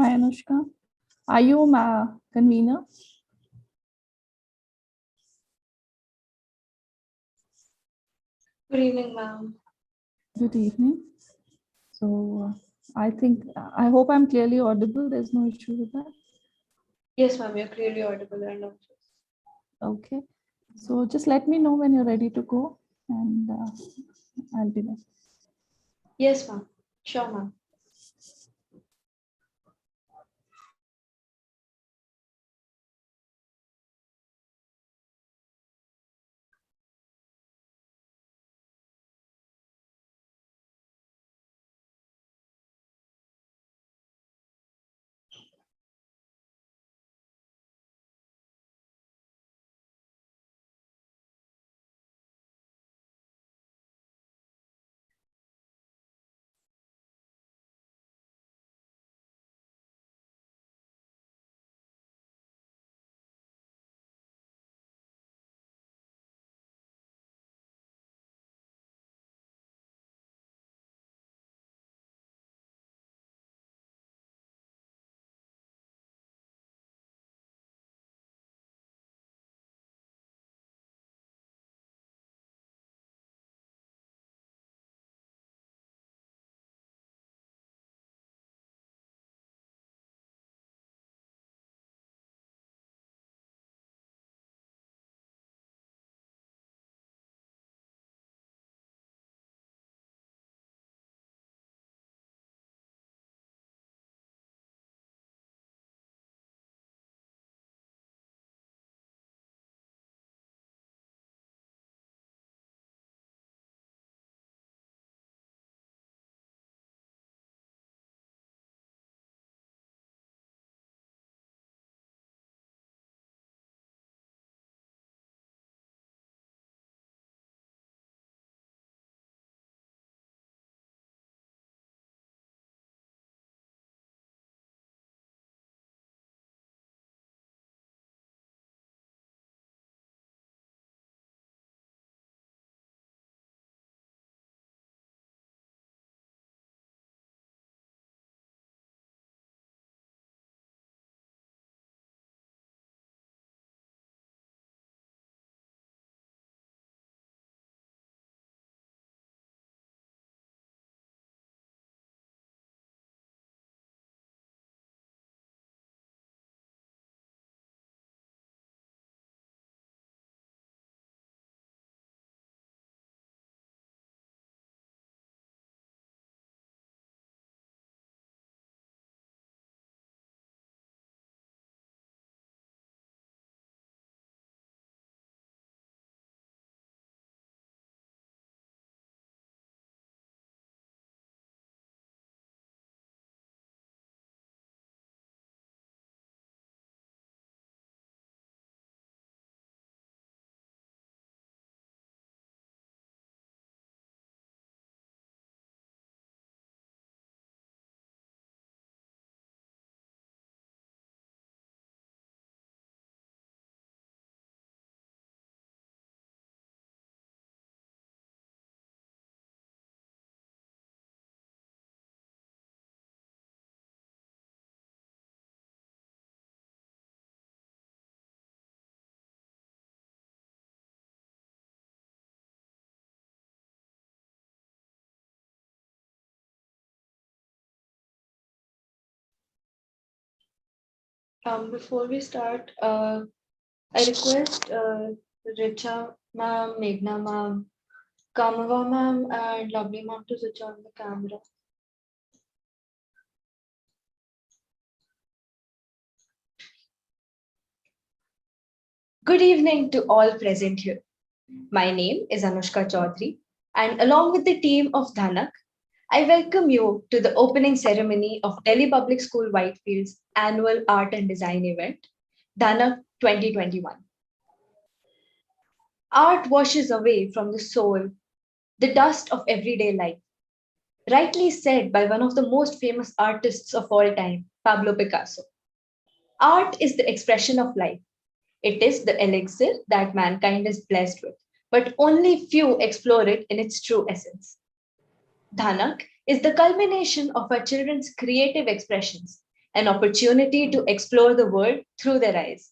Hi, Anushka. Are you my convener? Good evening, ma'am. Good evening. So, I hope I'm clearly audible. There's no issue with that. Yes, ma'am, you're clearly audible and obvious. Okay. So, just let me know when you're ready to go, and I'll be there. Yes, ma'am. Sure, ma'am. Before we start, I request Richa ma'am, Meghna ma'am, Kamava ma'am, and Lovely ma'am to switch on the camera. Good evening to all present here. My name is Anushka Chaudhary, and along with the team of Dhanak', I welcome you to the opening ceremony of Delhi Public School Whitefield's annual art and design event, Dhanak' 2021. Art washes away from the soul the dust of everyday life, rightly said by one of the most famous artists of all time, Pablo Picasso. Art is the expression of life. It is the elixir that mankind is blessed with, but only few explore it in its true essence. Dhanak is the culmination of our children's creative expressions, an opportunity to explore the world through their eyes.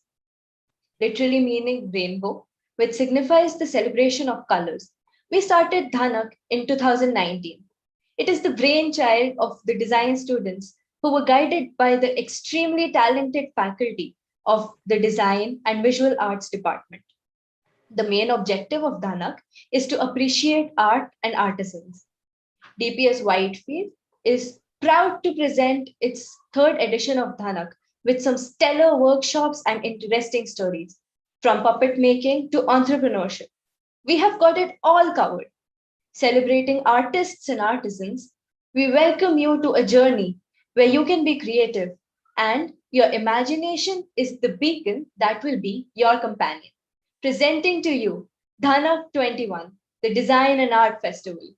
Literally meaning rainbow, which signifies the celebration of colors. We started Dhanak in 2019. It is the brainchild of the design students who were guided by the extremely talented faculty of the design and visual arts department. The main objective of Dhanak is to appreciate art and artisans. DPS Whitefield is proud to present its third edition of Dhanak with some stellar workshops and interesting stories. From puppet making to entrepreneurship, we have got it all covered. Celebrating artists and artisans, we welcome you to a journey where you can be creative and your imagination is the beacon that will be your companion. Presenting to you Dhanak'21, the Design and Art Festival.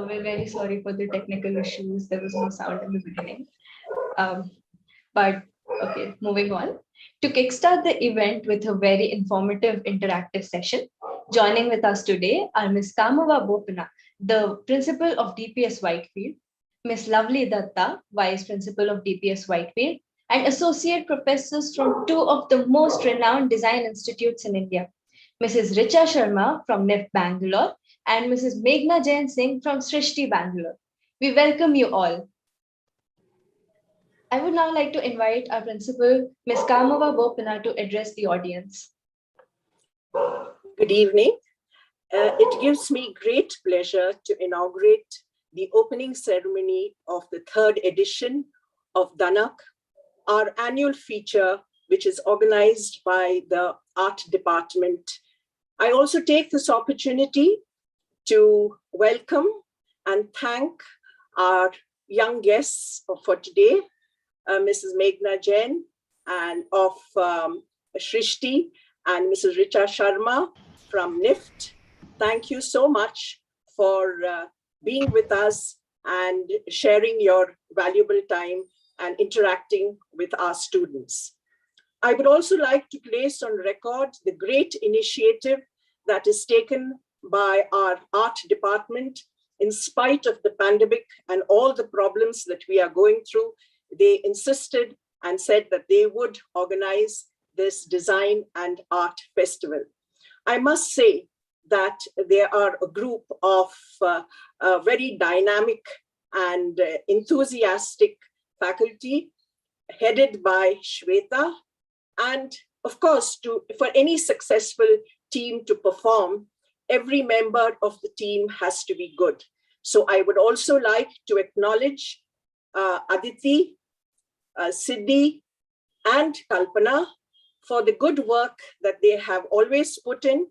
We're very sorry for the technical issues. There was no sound in the beginning. But okay, moving on. To kickstart the event with a very informative interactive session, joining with us today are Ms. Kamava Bopana, the principal of DPS Whitefield, Ms. Lovely Datta, vice principal of DPS Whitefield, and associate professors from two of the most renowned design institutes in India, Mrs. Richa Sharma from NIF Bangalore and Mrs. Meghna Jain Singh from Srishti Bangalore. We welcome you all. I would now like to invite our principal, Ms. Kamava Bopana, to address the audience. Good evening. It gives me great pleasure to inaugurate the opening ceremony of the third edition of Dhanak', our annual feature, which is organized by the art department. I also take this opportunity to welcome and thank our young guests for today, Mrs. Meghna Jain and of Srishti and Mrs. Richa Sharma from NIFT. Thank you so much for being with us and sharing your valuable time and interacting with our students. I would also like to place on record the great initiative that is taken by our art department. In spite of the pandemic and all the problems that we are going through, they insisted and said that they would organize this design and art festival. I must say that there are a group of very dynamic and enthusiastic faculty headed by Shweta. And of course, for any successful team to perform, every member of the team has to be good. So I would also like to acknowledge Aditi, Siddhi, and Kalpana for the good work that they have always put in.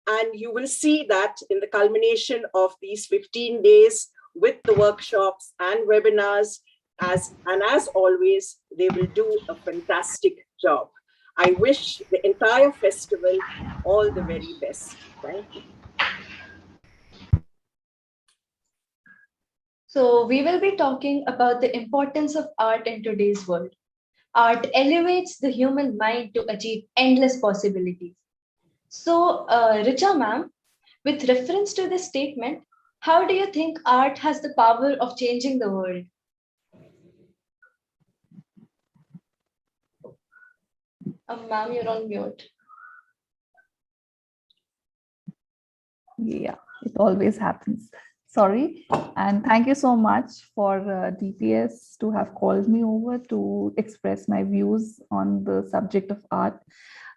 And you will see that in the culmination of these 15 days with the workshops and webinars, as always, they will do a fantastic job. I wish the entire festival all the very best. Thank you. So we will be talking about the importance of art in today's world. Art elevates the human mind to achieve endless possibilities. So, Richa ma'am, with reference to this statement, how do you think art has the power of changing the world? Ma'am, you're on mute. Yeah, it always happens. Sorry. And thank you so much for DPS to have called me over to express my views on the subject of art.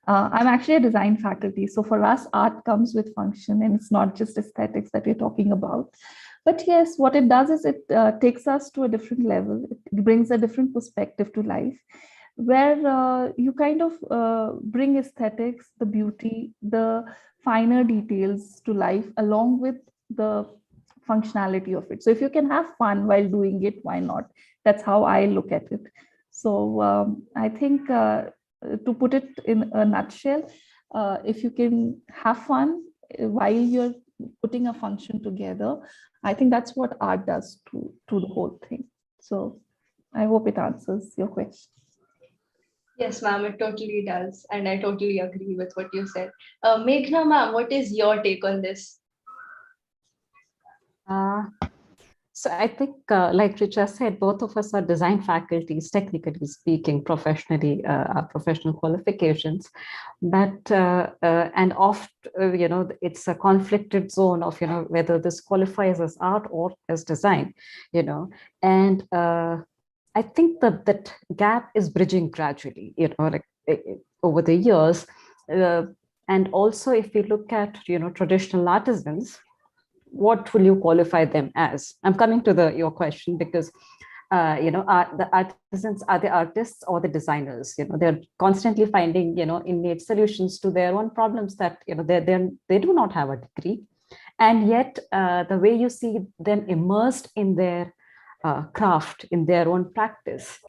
I'm actually a design faculty. So for us, art comes with function, and it's not just aesthetics that we're talking about. But yes, what it does is it takes us to a different level. It brings a different perspective to life, where you kind of bring aesthetics, the beauty, the finer details to life, along with the functionality of it. So if you can have fun while doing it, why not? That's how I look at it. So I think to put it in a nutshell, if you can have fun while you're putting a function together, I think that's what art does to the whole thing. So I hope it answers your question. Yes, ma'am, it totally does. And I totally agree with what you said. Meghna ma'am, what is your take on this? So I think, like Richa said, both of us are design faculties, technically speaking, professionally, our professional qualifications. But, and oft, it's a conflicted zone of, whether this qualifies as art or as design, and I think that gap is bridging gradually, over the years. And also, if we look at, traditional artisans, what will you qualify them as? I'm coming to your question because, the artisans are the artists or the designers. They're constantly finding, innate solutions to their own problems that, they do not have a degree. And yet, the way you see them immersed in their craft, in their own practice,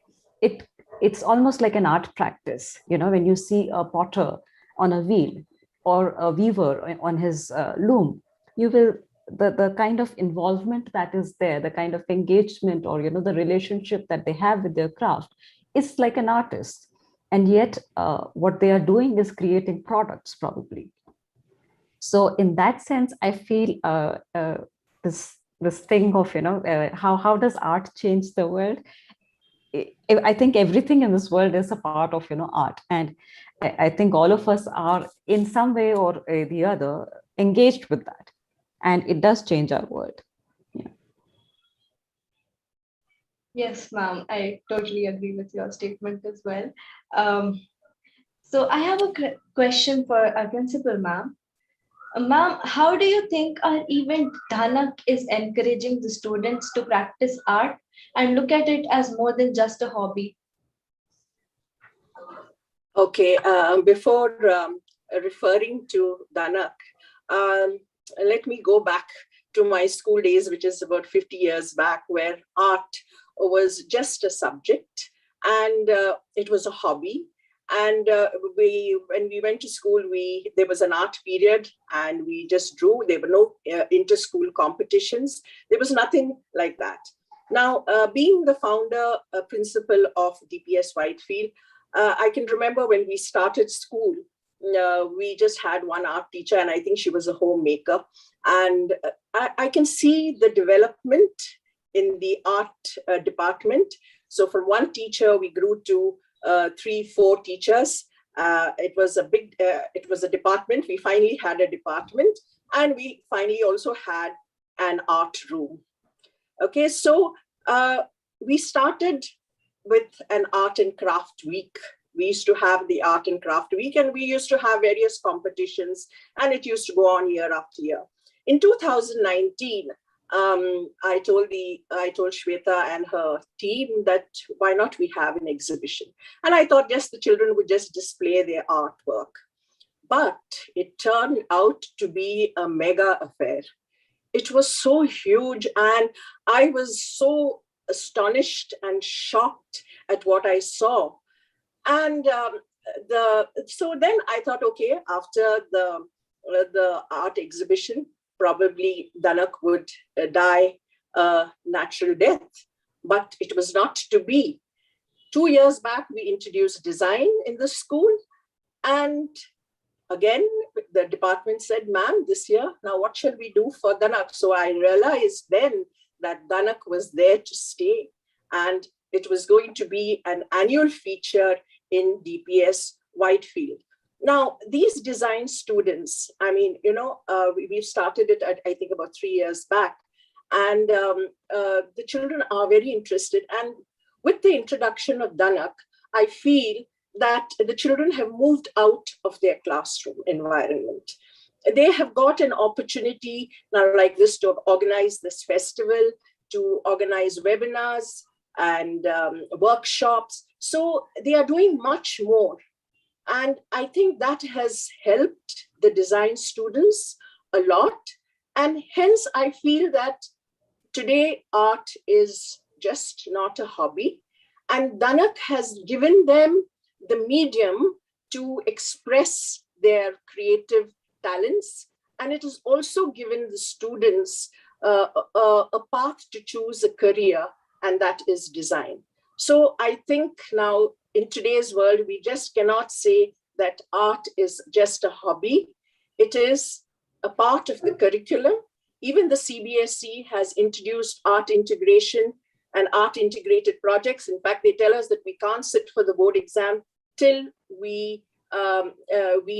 it's almost like an art practice. When you see a potter on a wheel or a weaver on his loom, you will, the kind of involvement that is there, the kind of engagement or, the relationship that they have with their craft, is like an artist. And yet what they are doing is creating products probably. So in that sense, I feel this thing of, how does art change the world? I think everything in this world is a part of, art. And I think all of us are in some way or the other engaged with that. And it does change our world. Yeah. Yes, ma'am, I totally agree with your statement as well. So I have a question for our principal, ma'am. Ma'am, how do you think our event Dhanak' is encouraging the students to practice art and look at it as more than just a hobby? Okay, before referring to Dhanak', let me go back to my school days, which is about 50 years back, where art was just a subject and it was a hobby. And when we went to school, there was an art period and we just drew. There were no inter-school competitions. There was nothing like that. Now, being the founder, principal of DPS Whitefield, I can remember when we started school, we just had one art teacher, and I think she was a homemaker. And I can see the development in the art department. So from one teacher, we grew to 3-4 teachers. It was a department. We finally had a department, and we finally also had an art room. Okay, so we started with an art and craft week. We used to have the art and craft week, and we used to have various competitions, and it used to go on year after year. In 2019, I told Shweta and her team that why not we have an exhibition? And I thought just the children would just display their artwork. But it turned out to be a mega affair. It was so huge, and I was so astonished and shocked at what I saw. And so then I thought, okay, after the art exhibition, probably Dhanak' would die a natural death, but it was not to be. 2 years back, we introduced design in the school, and again, the department said, ma'am, this year, now what shall we do for Dhanak'? So I realized then that Dhanak' was there to stay, and it was going to be an annual feature in DPS Whitefield. Now, these design students, I mean, we've started it, I think, about 3 years back, and the children are very interested. And with the introduction of Dhanak', I feel that the children have moved out of their classroom environment. They have got an opportunity now like this to organize this festival, to organize webinars and workshops. So they are doing much more. And I think that has helped the design students a lot. And hence I feel that today art is just not a hobby. And Dhanak' has given them the medium to express their creative talents. And it has also given the students a path to choose a career, and that is design. So I think now in today's world, we just cannot say that art is just a hobby. It is a part of the curriculum. Even the CBSE has introduced art integration and art integrated projects. In fact, they tell us that we can't sit for the board exam till we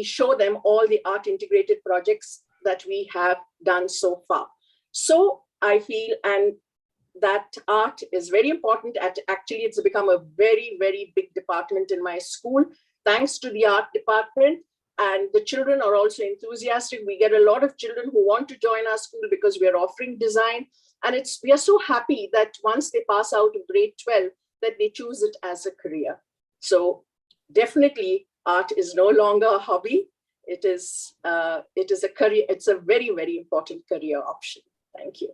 show them all the art integrated projects that we have done so far. So I feel, and that art is very important. Actually, it's become a very, very big department in my school, thanks to the art department. And the children are also enthusiastic. We get a lot of children who want to join our school because we are offering design. And we are so happy that once they pass out of grade 12, that they choose it as a career. So definitely art is no longer a hobby. It is a career. It's a very, very important career option. Thank you.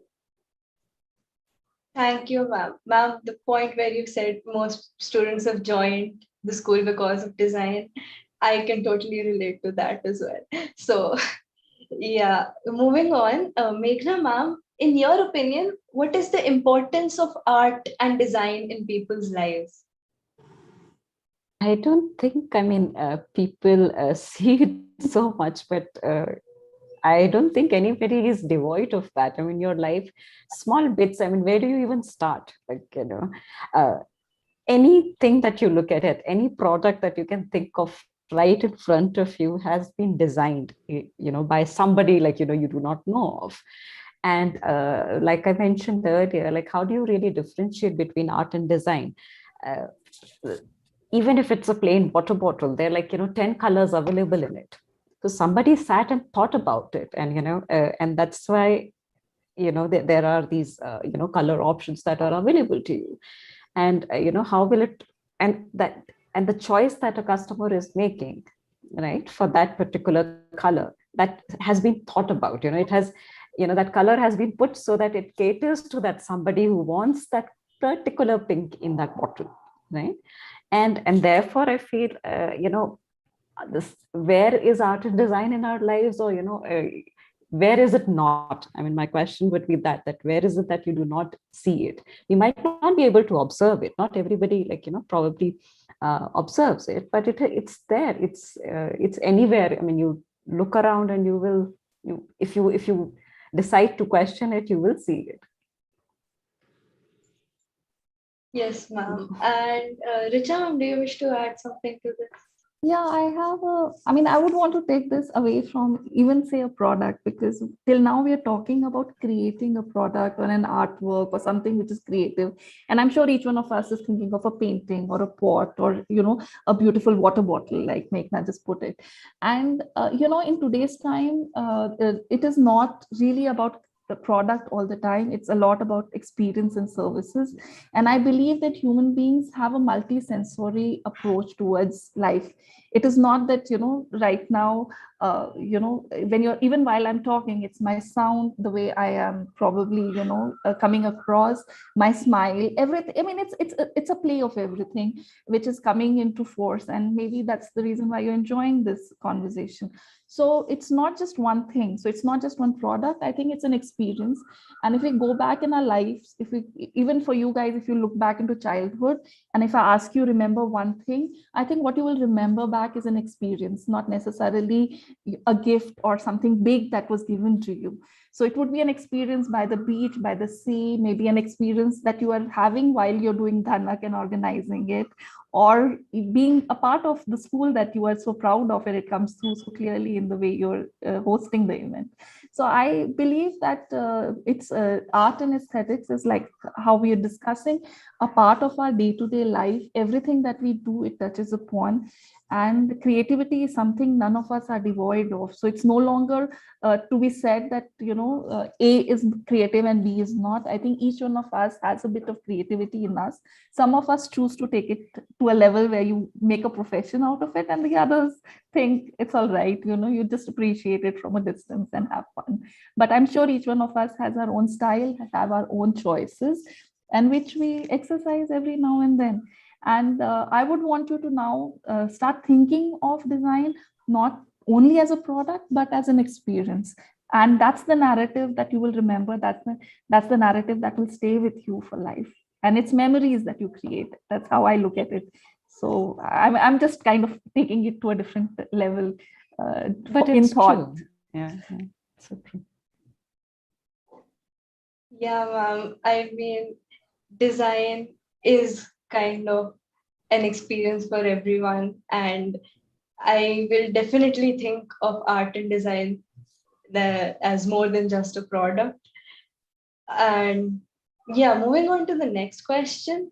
Thank you, ma'am. Ma'am, the point where you said most students have joined the school because of design, I can totally relate to that as well. So yeah, moving on, Meghna ma'am, in your opinion, what is the importance of art and design in people's lives? I don't think, people see it so much, but I don't think anybody is devoid of that. I mean, your life, small bits, where do you even start? Anything that you look at, any product that you can think of right in front of you has been designed, by somebody you do not know of. And like I mentioned earlier, how do you really differentiate between art and design? Even if it's a plain water bottle, there are 10 colors available in it. So somebody sat and thought about it, and and that's why there are these color options that are available to you. And how will it, and the choice that a customer is making, right, for that particular color, that has been thought about. It has, that color has been put so that it caters to that somebody who wants that particular pink in that bottle, right? And therefore I feel, this, where is art and design in our lives, or where is it not? I mean, my question would be that where is it that you do not see it? We might not be able to observe it. Not everybody, probably observes it, but it's there. It's anywhere. I mean, you look around and if you decide to question it, you will see it. Yes, ma'am. And Richa, ma'am, do you wish to add something to this? Yeah, I would want to take this away from even say a product, because till now we are talking about creating a product or an artwork or something which is creative. And I'm sure each one of us is thinking of a painting or a pot or, a beautiful water bottle, like Meghna just put it. And, in today's time, it is not really about the product all the time. It's a lot about experience and services. And I believe that human beings have a multi-sensory approach towards life. It is not that, right now, when you're, even while I'm talking, it's my sound, the way I am probably, coming across, my smile, everything. I mean, it's a play of everything which is coming into force. And maybe that's the reason why you're enjoying this conversation. So it's not just one thing. So it's not just one product. I think it's an experience. And if we go back in our lives, even for you guys, if you look back into childhood, and if I ask you, remember one thing, I think what you will remember back is an experience, not necessarily a gift or something big that was given to you. So it would be an experience by the beach, by the sea, maybe an experience that you are having while you're doing Dhanak' and organizing it, or being a part of the school that you are so proud of, and it comes through so clearly in the way you're hosting the event. So I believe that it's art and aesthetics is like how we are discussing, a part of our day-to-day life. Everything that we do, it touches upon. And creativity is something none of us are devoid of. So it's no longer to be said that, A is creative and B is not. I think each one of us has a bit of creativity in us. Some of us choose to take it to a level where you make a profession out of it, and the others think it's all right. You just appreciate it from a distance and have fun. But I'm sure each one of us has our own style, have our own choices, and which we exercise every now and then. And I would want you to now start thinking of design not only as a product, but as an experience. And that's the narrative that you will remember. That's the narrative that will stay with you for life. And it's memories that you create. That's how I look at it. So I'm just kind of taking it to a different level. But in it's thought. true. Yeah, so true. Yeah, ma'am. I mean, design is kind of an experience for everyone, and I will definitely think of art and design as more than just a product. And yeah, moving on to the next question.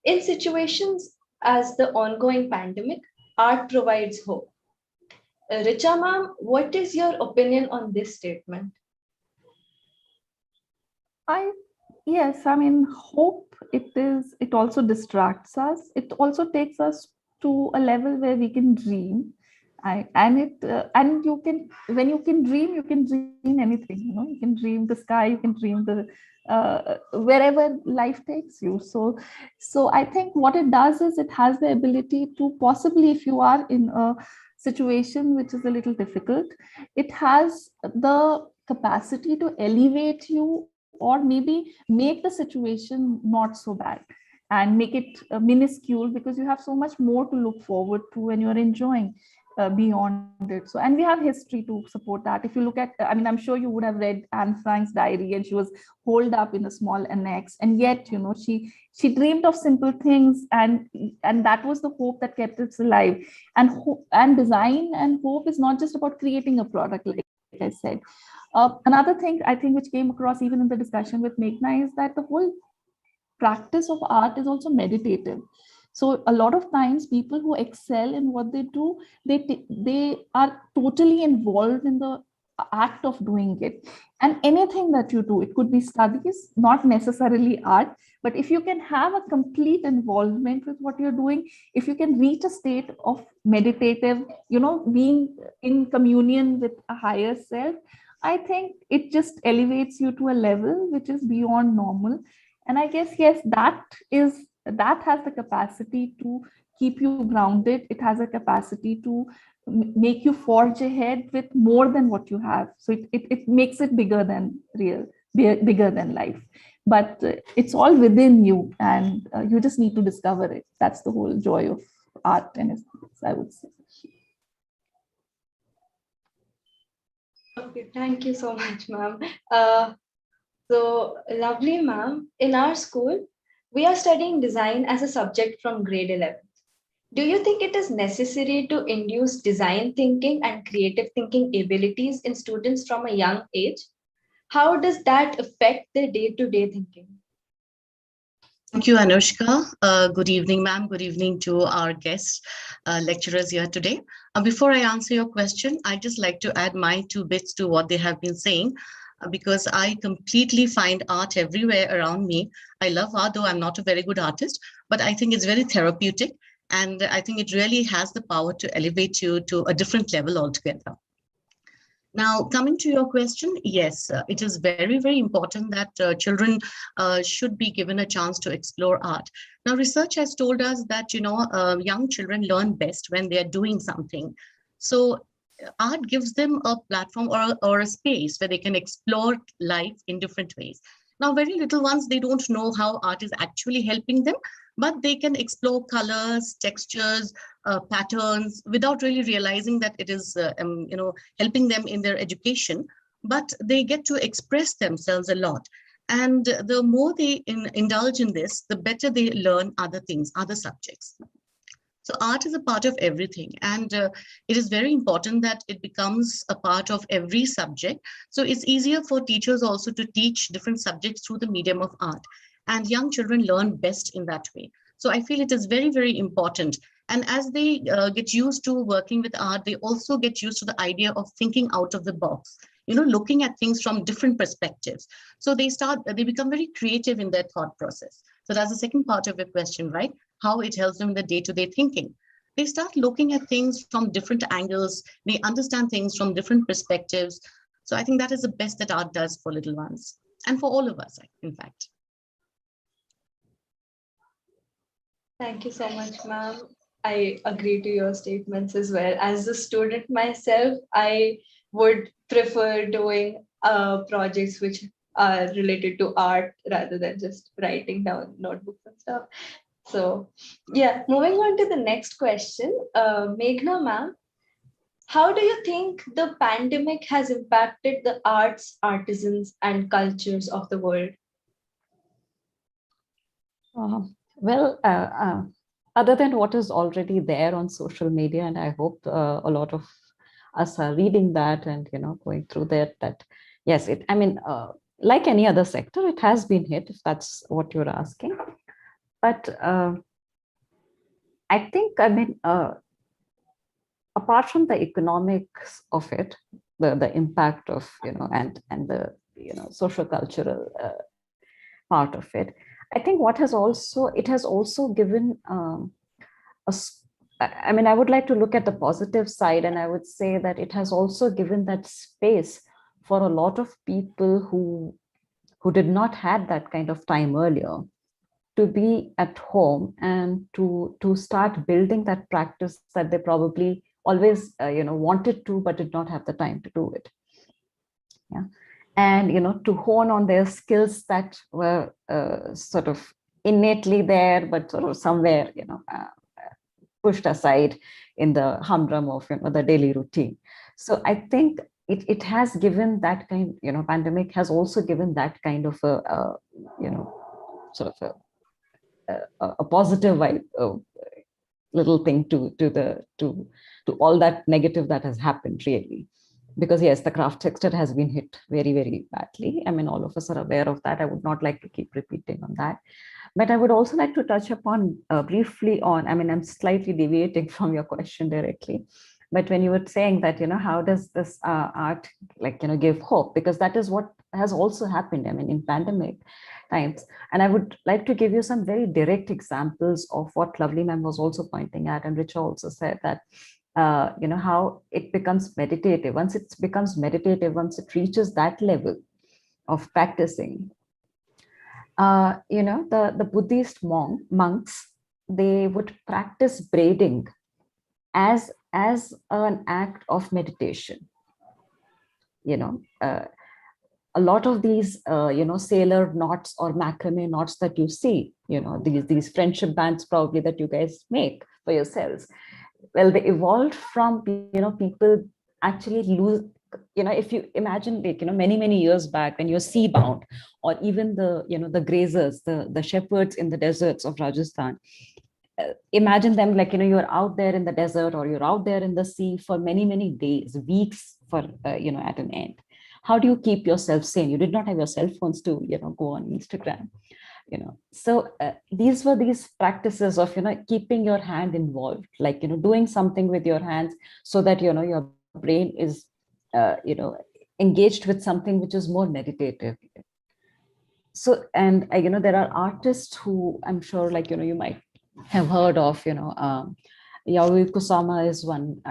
In situations as the ongoing pandemic, art provides hope. Richa ma'am, what is your opinion on this statement? Yes, I mean, hope, it also distracts us. It also takes us to a level where we can dream. And you can, when you can dream anything, you can dream the sky, you can dream the wherever life takes you. So I think what it does is it has the ability to, possibly if you are in a situation which is a little difficult, it has the capacity to elevate you, or maybe make the situation not so bad and make it minuscule, because you have so much more to look forward to and you're enjoying beyond it. So, and we have history to support that. If you look at, I mean, I'm sure you would have read Anne Frank's diary, and she was holed up in a small annex, and yet, she dreamed of simple things, and that was the hope that kept it alive. And design and hope is not just about creating a product, like I said. Another thing I think which came across even in the discussion with Meghna is that the whole practice of art is also meditative. So a lot of times people who excel in what they do, they are totally involved in the act of doing it. And anything that you do, it could be studies, not necessarily art, but if you can have a complete involvement with what you're doing, if you can reach a state of meditative, being in communion with a higher self, I think it just elevates you to a level which is beyond normal. And I guess, yes, that is that has the capacity to keep you grounded. It has a capacity to make you forge ahead with more than what you have. So it makes it bigger than bigger than life. But it's all within you, and you just need to discover it. That's the whole joy of art and aesthetics, I would say. Okay, thank you so much, ma'am. So lovely, ma'am. In our school, we are studying design as a subject from grade 11. Do you think it is necessary to induce design thinking and creative thinking abilities in students from a young age? How does that affect their day-to-day thinking? Thank you, Anushka. Good evening, ma'am. Good evening to our guests, lecturers here today. Before I answer your question, I'd just like to add my 2 bits to what they have been saying, because I completely find art everywhere around me. I love art, though I'm not a very good artist, but I think it's very therapeutic. And I think it really has the power to elevate you to a different level altogether. Now, coming to your question, yes, it is very, very important that children should be given a chance to explore art. Now, research has told us that, young children learn best when they are doing something. So art gives them a platform or a space where they can explore life in different ways. Now, very little ones, they don't know how art is actually helping them, but they can explore colors, textures, patterns without really realizing that it is, helping them in their education. But they get to express themselves a lot. And the more they indulge in this, the better they learn other things, other subjects. So art is a part of everything, and it is very important that it becomes a part of every subject. So it's easier for teachers also to teach different subjects through the medium of art, and young children learn best in that way. So I feel it is very, very important. And as they get used to working with art, they also get used to the idea of thinking out of the box, looking at things from different perspectives. So they become very creative in their thought process. So that's the second part of your question, right? How it helps them in the day-to-day thinking. They start looking at things from different angles. They understand things from different perspectives. So I think that is the best that art does for little ones and for all of us, in fact. Thank you so much, ma'am. I agree to your statements as well. As a student myself, I would prefer doing projects which are related to art rather than just writing down notebooks and stuff. So yeah, moving on to the next question. Meghna, ma'am, how do you think the pandemic has impacted the arts, artisans, and cultures of the world? Well, other than what is already there on social media, and I hope a lot of us are reading that and going through that yes, like any other sector, it has been hit, if that's what you're asking. But I think, apart from the economics of it, the impact of and the social cultural part of it, I think it has also given I would like to look at the positive side, and I would say that it has also given that space for a lot of people who did not have that kind of time earlier to be at home and to start building that practice that they probably always wanted to, but did not have the time to do it. Yeah. And to hone on their skills that were sort of innately there, but sort of somewhere pushed aside in the humdrum of the daily routine. So I think it has given that kind, pandemic has also given that kind of a sort of a positive vibe, little thing to all that negative that has happened, really. Because yes, the craft sector has been hit very, very badly. All of us are aware of that. I would not like to keep repeating on that. But I would also like to touch upon briefly on, I'm slightly deviating from your question directly. But when you were saying that, how does this art give hope? Because that is what has also happened, in pandemic times. And I would like to give you some very direct examples of what Lovely Ma'am was also pointing at, and Richa also said that, how it becomes meditative. Once it becomes meditative, once it reaches that level of practicing, The Buddhist monks, they would practice braiding as an act of meditation. You know, a lot of these, sailor knots or macrame knots that you see, these friendship bands probably that you guys make for yourselves. Well, they evolved from, people actually lose, if you imagine, like, many, many years back when you're sea bound, or even the grazers, the shepherds in the deserts of Rajasthan, imagine them like, you're out there in the desert or you're out there in the sea for many, many days, weeks for, at an end. How do you keep yourself sane? You did not have your cell phones to, go on Instagram, So these were these practices of, keeping your hand involved, like, doing something with your hands so that, your brain is, engaged with something which is more meditative. So, and, there are artists who I'm sure, like, you might have heard of, Yayoi Kusama is one,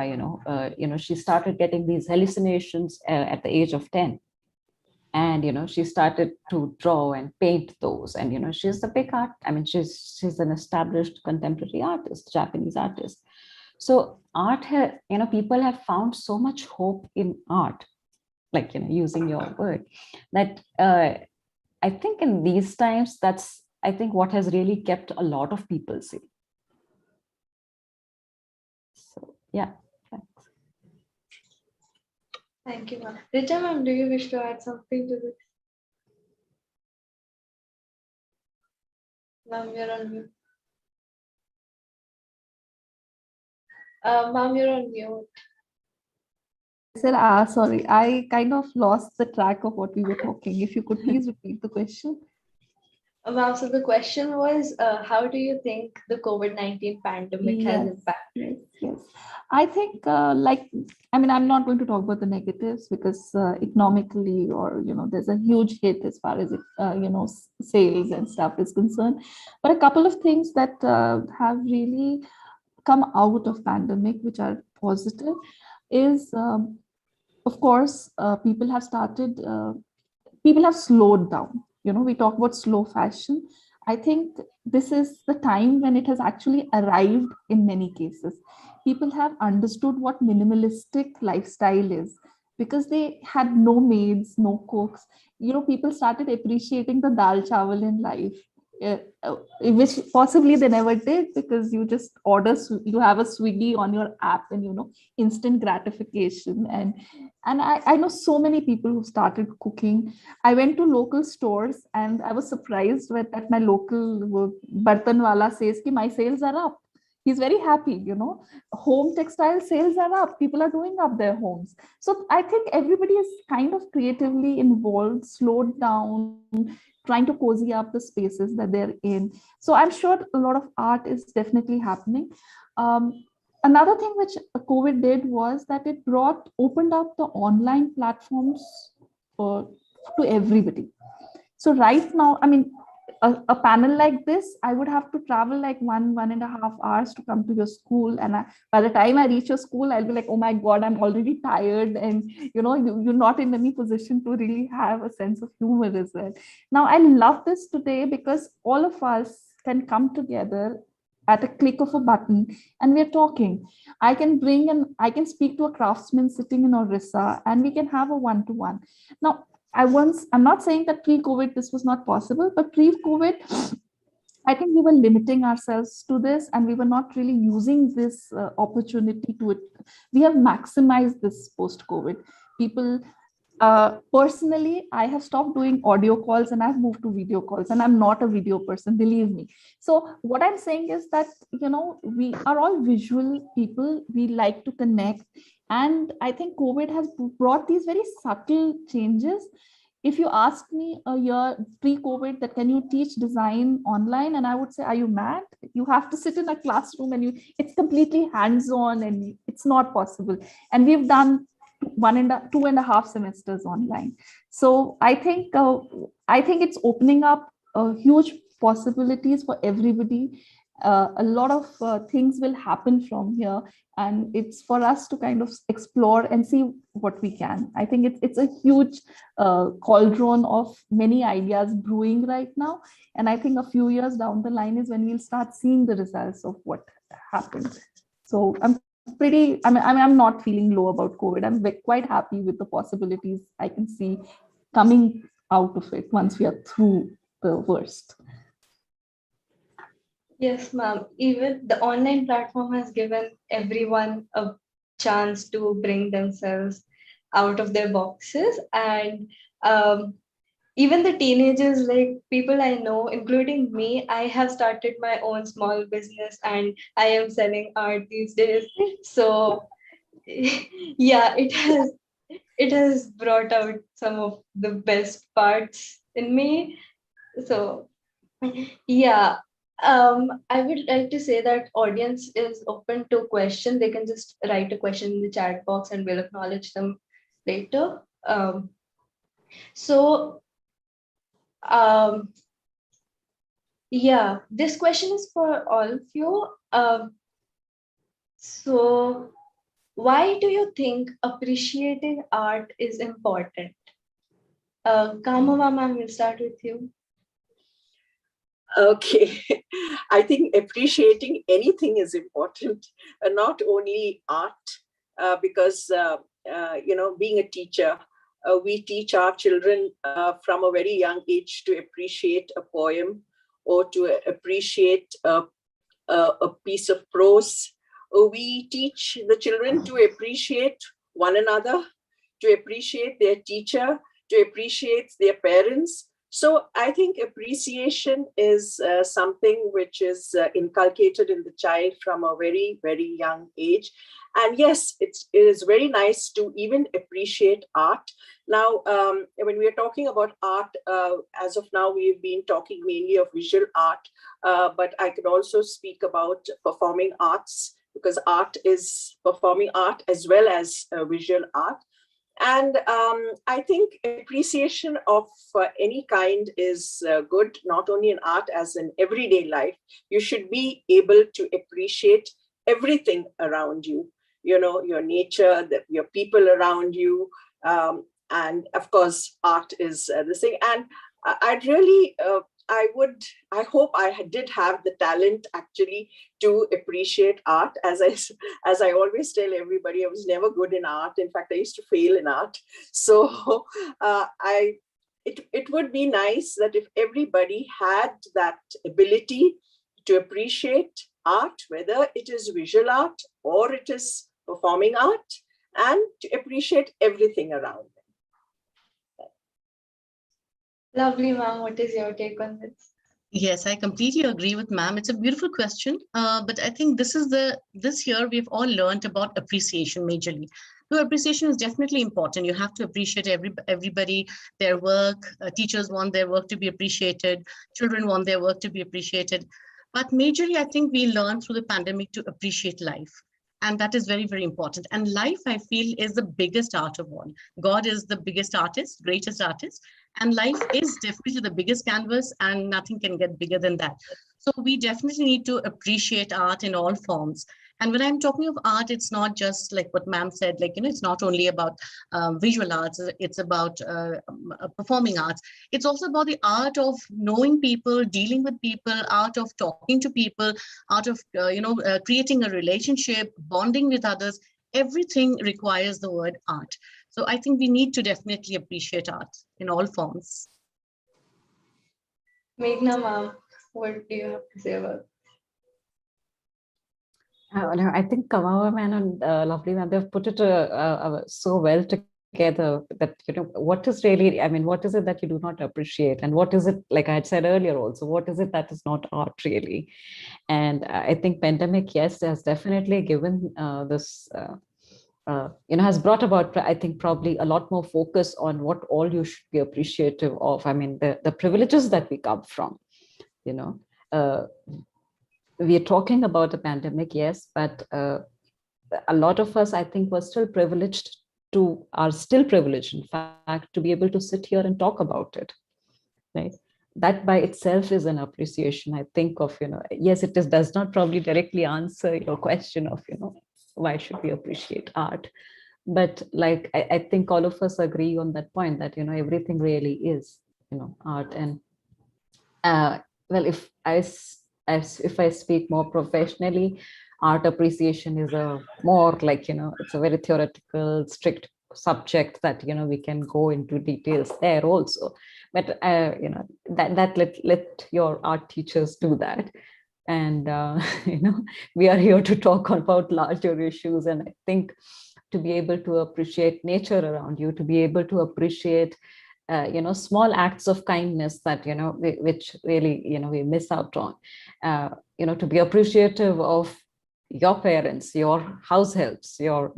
she started getting these hallucinations at the age of 10. And, she started to draw and paint those. And, she's a big art. I mean, she's an established contemporary artist, Japanese artist. So art, people have found so much hope in art, like, using your word, that I think in these times, that's, I think, what has really kept a lot of people safe. So, yeah, thanks. Thank you, ma'am. Richa ma'am, do you wish to add something to this? Ma'am, you're on mute. Ma'am, you're on mute. Sir, sorry, I kind of lost the track of what we were talking. If you could please repeat the question. Ma'am, so the question was, how do you think the COVID-19 pandemic has impacted? Yes. I think, I'm not going to talk about the negatives because economically, or, there's a huge hit as far as, sales and stuff is concerned. But a couple of things that have really come out of pandemic, which are positive, is, of course, people have slowed down. We talk about slow fashion. I think this is the time when it has actually arrived in many cases. People have understood what minimalistic lifestyle is because they had no maids, no cooks. People started appreciating the dal chawal in life, which possibly they never did because you just order, you have a Swiggy on your app and, instant gratification. And I know so many people who started cooking. I went to local stores and I was surprised that my local Bartan wala says ki my sales are up. He's very happy, home textile sales are up. People are doing up their homes. So I think everybody is kind of creatively involved, slowed down, trying to cozy up the spaces that they're in. So I'm sure a lot of art is definitely happening. Another thing which COVID did was that it opened up the online platforms to everybody. So right now, a panel like this, I would have to travel like 1.5 hours to come to your school. And by the time I reach your school, I'll be like, oh my God, I'm already tired. And, you're not in any position to really have a sense of humor as well. Now, I love this today because all of us can come together at a click of a button and we're talking. I can speak to a craftsman sitting in Orissa and we can have a one-to-one. Now, I'm not saying that pre-COVID this was not possible, but pre-COVID, I think we were limiting ourselves to this and we were not really using this opportunity to it. We have maximized this post-COVID. People, personally, I have stopped doing audio calls and I've moved to video calls, and I'm not a video person, believe me. So what I'm saying is that, we are all visual people. We like to connect. And I think COVID has brought these very subtle changes. If you ask me a year pre-COVID that can you teach design online, and I would say, are you mad? You have to sit in a classroom and it's completely hands-on and it's not possible. And we've done 2.5 semesters online. So I think it's opening up huge possibilities for everybody. A lot of things will happen from here, and it's for us to kind of explore and see what we can. I think it's a huge cauldron of many ideas brewing right now, and I think a few years down the line is when we'll start seeing the results of what happened. So I'm not feeling low about COVID. I'm quite happy with the possibilities I can see coming out of it once we are through the worst. Yes, ma'am. Even the online platform has given everyone a chance to bring themselves out of their boxes. And even the teenagers, like people I know, including me, I have started my own small business and I am selling art these days. So yeah, it has brought out some of the best parts in me. So yeah, I would like to say that audience is open to question. They can just write a question in the chat box and we'll acknowledge them later. So yeah, this question is for all of you. So why do you think appreciating art is important? Kamava ma'am, we'll start with you. Okay, I think appreciating anything is important, not only art, because, being a teacher, we teach our children from a very young age to appreciate a poem or to appreciate a piece of prose. We teach the children to appreciate one another, to appreciate their teacher, to appreciate their parents. So I think appreciation is something which is inculcated in the child from a very, very young age. And yes, it is very nice to even appreciate art. Now, when we are talking about art, as of now, we've been talking mainly of visual art, but I could also speak about performing arts, because art is performing art as well as visual art. And I think appreciation of any kind is good, not only in art, as in everyday life. You should be able to appreciate everything around you, your nature, your people around you. And of course, art is the thing. And I'd really, I hope I did have the talent actually to appreciate art. As I always tell everybody, I was never good in art. In fact, I used to fail in art. So it would be nice that if everybody had that ability to appreciate art, whether it is visual art or it is performing art, and to appreciate everything around them. Lovely, ma'am. What is your take on this? Yes, I completely agree with ma'am. It's a beautiful question, but I think this year we've all learned about appreciation majorly. So appreciation is definitely important. You have to appreciate everybody, their work. Teachers want their work to be appreciated. Children want their work to be appreciated. But majorly, I think we learned through the pandemic to appreciate life. And that is very, very important. And life, I feel, is the biggest art of all. God is the biggest artist, greatest artist. And life is definitely the biggest canvas, and nothing can get bigger than that. So we definitely need to appreciate art in all forms. And when I'm talking of art, it's not just like what ma'am said, it's not only about visual arts, it's about performing arts. It's also about the art of knowing people, dealing with people, art of talking to people, art of, creating a relationship, bonding with others. Everything requires the word art. So I think we need to definitely appreciate art in all forms. Meghna ma'am, what do you have to say about I think Kamawa man and Lovely man, they've put it so well together that, what is really, what is it that you do not appreciate? And what is it, like I had said earlier also, what is it that is not art really? And I think pandemic, yes, has definitely given this, has brought about, I think, probably a lot more focus on what all you should be appreciative of. The privileges that we come from, we are talking about the pandemic, yes, but a lot of us, I think, are still privileged, in fact, to be able to sit here and talk about it, right? that by itself is an appreciation. I think of, yes, it does not probably directly answer your question of, why should we appreciate art? But like, I think all of us agree on that point that, everything really is, art. And well, if I speak more professionally, art appreciation is a more like, it's a very theoretical, strict subject that, we can go into details there also. But, that let your art teachers do that. And, we are here to talk about larger issues. And I think to be able to appreciate nature around you, to be able to appreciate small acts of kindness that, which really, we miss out on, to be appreciative of your parents, your house helps, your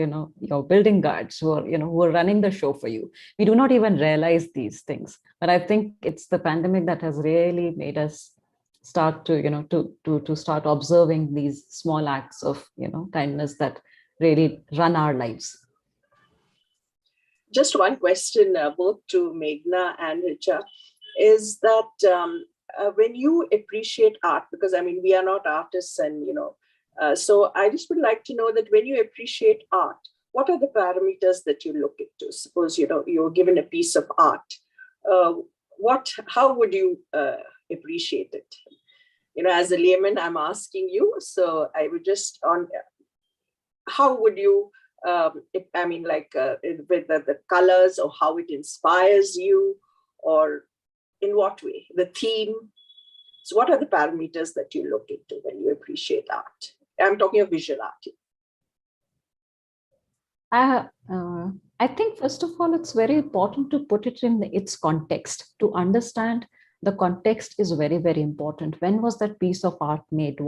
building guards who are running the show for you. We do not even realize these things. But I think it's the pandemic that has really made us start to start observing these small acts of, kindness that really run our lives. Just one question, both to Meghna and Richa, is that when you appreciate art, because I mean, we are not artists, and so I just would like to know that when you appreciate art, what are the parameters that you look into? Suppose you're given a piece of art, how would you appreciate it? As a layman, I'm asking you. So I would just how would you? With the colors, or how it inspires you, or in what way, the theme. So what are the parameters that you look into when you appreciate art? I'm talking of visual art. I think, first of all, it's very important to put it in its context. To understand the context is very, very important. When was that piece of art made?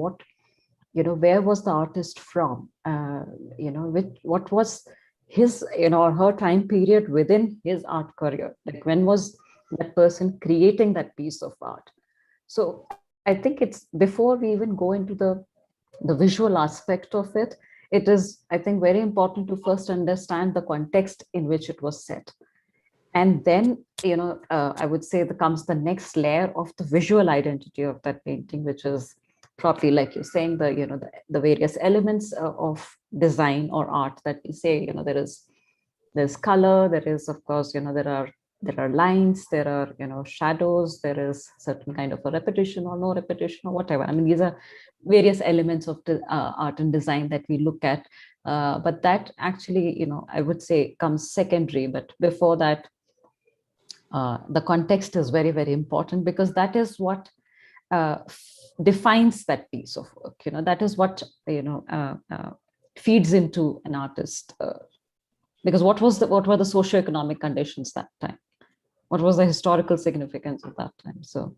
Where was the artist from? What was his, or her time period within his art career? Like, when was that person creating that piece of art? So I think it's, before we even go into the visual aspect of it, it is, I think, very important to first understand the context in which it was set. And then, I would say comes the next layer of the visual identity of that painting, which is probably, like you're saying, the various elements of design or art that we say. There's color, there is, of course, there are lines, there are shadows, there is certain kind of a repetition or no repetition or whatever. I mean, these are various elements of the art and design that we look at, but that actually, I would say, comes secondary. But before that, the context is very, very important, because that is what defines that piece of work. That is what feeds into an artist, because what were the socioeconomic conditions that time? What was the historical significance of that time? So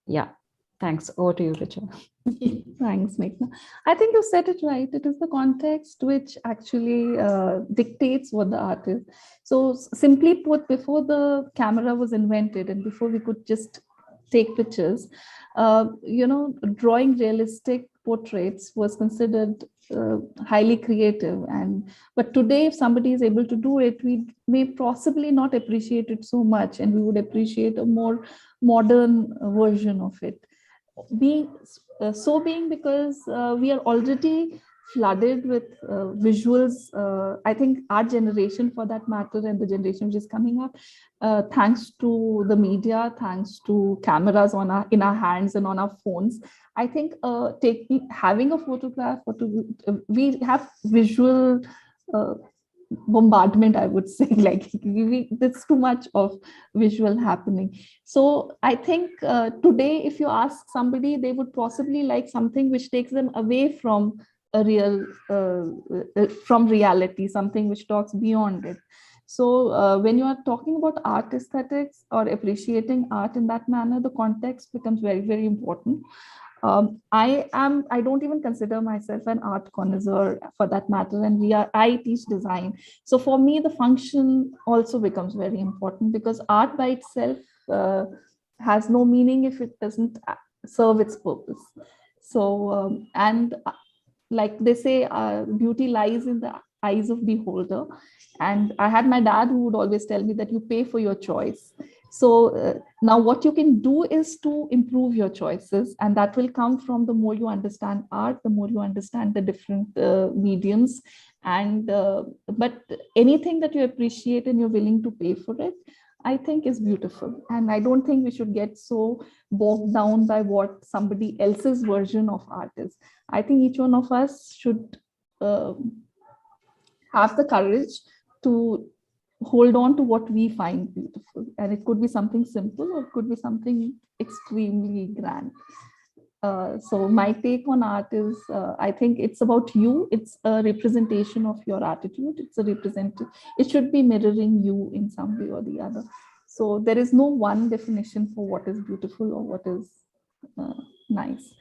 yeah, thanks. Over to you, Richa. Thanks, Meghna. I think you said it right. It is the context which actually dictates what the art is. So simply put, before the camera was invented and before we could just take pictures, drawing realistic portraits was considered highly creative. But today, if somebody is able to do it, we may possibly not appreciate it so much, and we would appreciate a more modern version of it. Being because we are already flooded with visuals. I think our generation, for that matter, and the generation which is coming up, thanks to the media, thanks to cameras in our hands and on our phones, I think having a photograph, we have visual bombardment, I would say. Like, there's too much of visual happening. So I think today, if you ask somebody, they would possibly like something which takes them away from from reality, something which talks beyond it. So when you are talking about art aesthetics or appreciating art in that manner, the context becomes very, very important. I don't even consider myself an art connoisseur, for that matter, and I teach design. So for me, the function also becomes very important, because art by itself has no meaning if it doesn't serve its purpose. So like they say, beauty lies in the eyes of beholder. And I had my dad who would always tell me that you pay for your choice. So now what you can do is to improve your choices, and that will come from the more you understand art, the more you understand the different mediums. And but anything that you appreciate and you're willing to pay for it, I think is beautiful. And I don't think we should get so bogged down by what somebody else's version of art is. I think each one of us should have the courage to hold on to what we find beautiful. And it could be something simple or it could be something extremely grand. So my take on art is, I think it's about you. It's a representation of your attitude. It should be mirroring you in some way or the other. So there is no one definition for what is beautiful or what is nice.